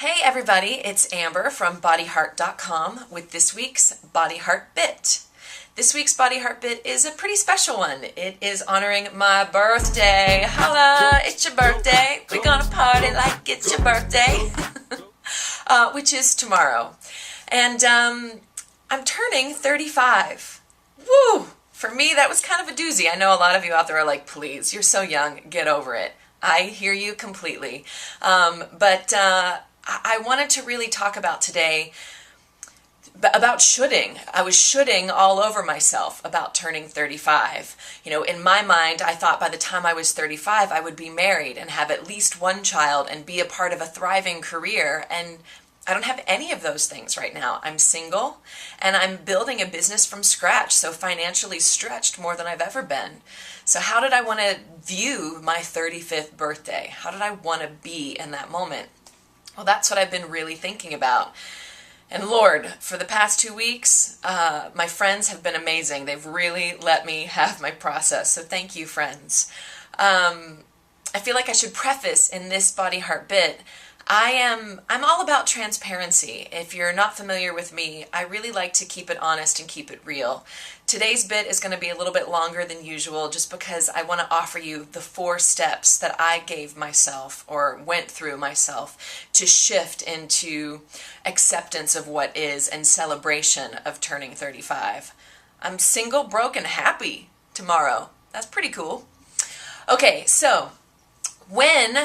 Hey everybody, it's Amber from bodyheart.com with this week's Body Heart Bit. This week's Body Heart Bit is a pretty special one. It is honoring my birthday. Holla, it's your birthday. We're gonna party like it's your birthday, which is tomorrow. And I'm turning 35. Woo! For me, that was kind of a doozy. I know a lot of you out there are like, please, you're so young, get over it. I hear you completely. But I wanted to really talk about today about shoulding. I was shoulding all over myself about turning 35. You know, in my mind, I thought by the time I was 35, I would be married and have at least one child and be a part of a thriving career. And I don't have any of those things right now. I'm single and I'm building a business from scratch, so financially stretched more than I've ever been. So how did I want to view my 35th birthday? How did I want to be in that moment? Well, that's what I've been really thinking about. And Lord, for the past 2 weeks, my friends have been amazing. They've really let me have my process. So thank you, friends. I feel like I should preface in this Body Heart Bit. I'm all about transparency. If you're not familiar with me, I really like to keep it honest and keep it real. Today's bit is going to be a little bit longer than usual just because I want to offer you the 4 steps that I gave myself or went through myself to shift into acceptance of what is and celebration of turning 35. I'm single, broke, and happy tomorrow. That's pretty cool. Okay, so when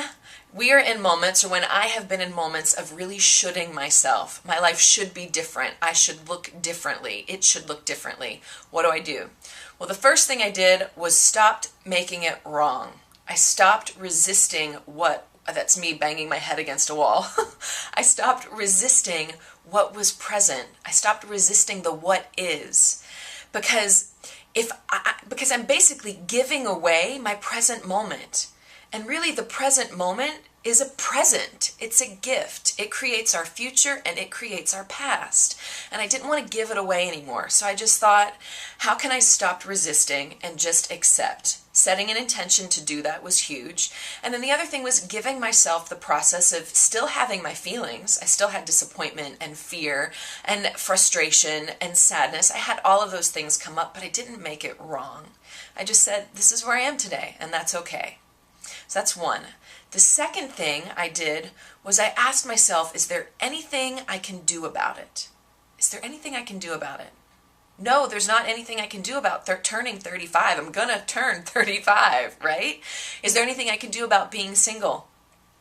we are in moments, or when I have been in moments of really shoulding myself, my life should be different, I should look differently, it should look differently, what do? Well, the first thing I did was stopped making it wrong. I stopped resisting that's me banging my head against a wall. I stopped resisting what was present. I stopped resisting the what is. Because I'm basically giving away my present moment. And really the present moment is a present. It's a gift. It creates our future and it creates our past. And I didn't want to give it away anymore. So I just thought, how can I stop resisting and just accept? Setting an intention to do that was huge. And then the other thing was giving myself the process of still having my feelings. I still had disappointment and fear and frustration and sadness. I had all of those things come up, but I didn't make it wrong. I just said, this is where I am today, and that's okay. So that's one. The second thing I did was I asked myself, is there anything I can do about it? Is there anything I can do about it? No, there's not anything I can do about turning 35. I'm going to turn 35, right? Is there anything I can do about being single?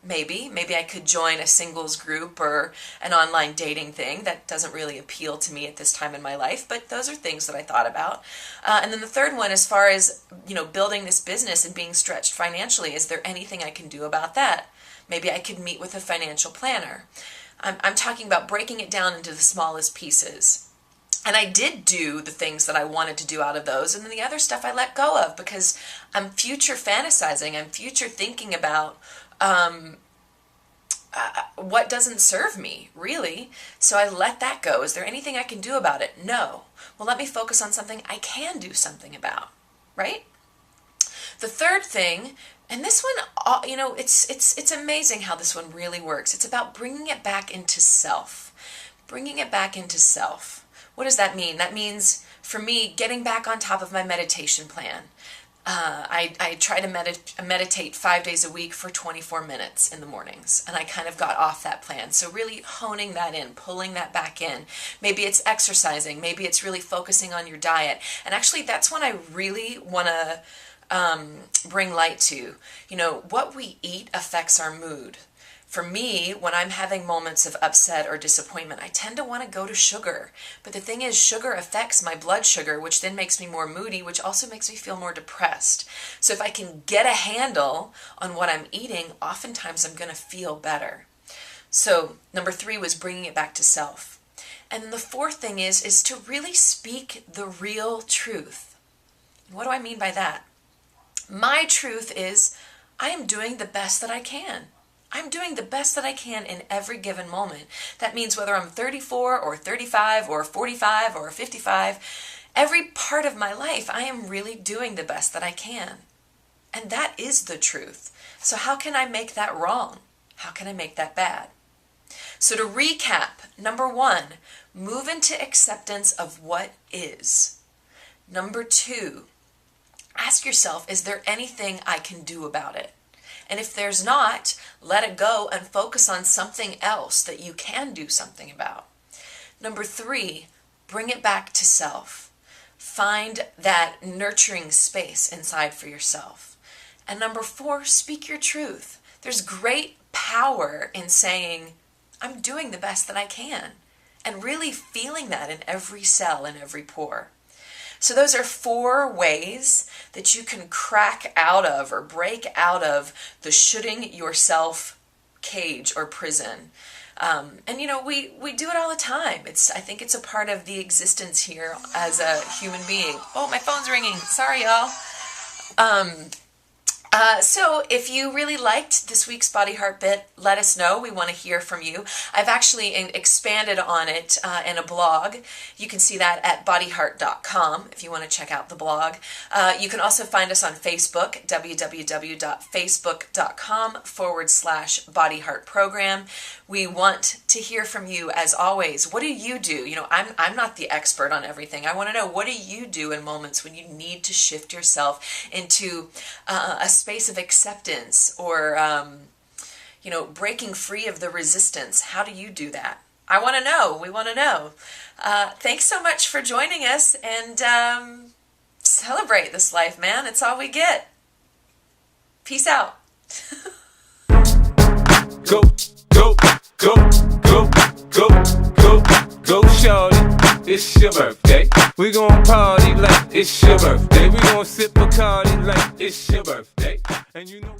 Maybe I could join a singles group or an online dating thing. That doesn't really appeal to me at this time in my life, but those are things that I thought about. And then the third one, as far as, building this business and being stretched financially, is there anything I can do about that? Maybe I could meet with a financial planner. I'm talking about breaking it down into the smallest pieces. And I did do the things that I wanted to do out of those, and then the other stuff I let go of because I'm future fantasizing, I'm future thinking about what doesn't serve me, really. So I let that go. Is there anything I can do about it? No. Well, let me focus on something I can do something about, right? The third thing, and this one, it's amazing how this one really works. It's about bringing it back into self. Bringing it back into self. What does that mean? That means, for me, getting back on top of my meditation plan. I try to meditate 5 days a week for 24 minutes in the mornings, and I kind of got off that plan. So really honing that in, pulling that back in. Maybe it's exercising, maybe it's really focusing on your diet. And actually that's when I really want to bring light to. What we eat affects our mood. For me, when I'm having moments of upset or disappointment, I tend to want to go to sugar. But the thing is, sugar affects my blood sugar, which then makes me more moody, which also makes me feel more depressed. So if I can get a handle on what I'm eating, oftentimes I'm going to feel better. So number 3 was bringing it back to self. And then the fourth thing is to really speak the real truth. What do I mean by that? My truth is I am doing the best that I can. I'm doing the best that I can in every given moment. That means whether I'm 34 or 35 or 45 or 55, every part of my life, I am really doing the best that I can. And that is the truth. So how can I make that wrong? How can I make that bad? So to recap, number 1, move into acceptance of what is. Number 2, ask yourself, is there anything I can do about it? And if there's not, let it go and focus on something else that you can do something about. Number 3, bring it back to self. Find that nurturing space inside for yourself. And number 4, speak your truth. There's great power in saying, I'm doing the best that I can, and really feeling that in every cell, in every pore. So those are 4 ways that you can crack out of or break out of the shoulding yourself cage or prison. And you know, we do it all the time. I think it's a part of the existence here as a human being. Oh, my phone's ringing. Sorry, y'all. So if you really liked this week's Body Heart Bit, let us know. We want to hear from you. I've actually expanded on it in a blog. You can see that at bodyheart.com if you want to check out the blog. You can also find us on Facebook, www.facebook.com/bodyheartprogram. We want to hear from you as always. What do you do? You know, I'm not the expert on everything. I want to know, what do you do in moments when you need to shift yourself into a space of acceptance or, you know, breaking free of the resistance? How do you do that? I want to know. We want to know. Thanks so much for joining us, and celebrate this life, man. It's all we get. Peace out. Go, go, go, go, go, go, go, shorty. It's your birthday. We gon' party like it's your birthday. We gon' sip Bacardi like it's your birthday. And you know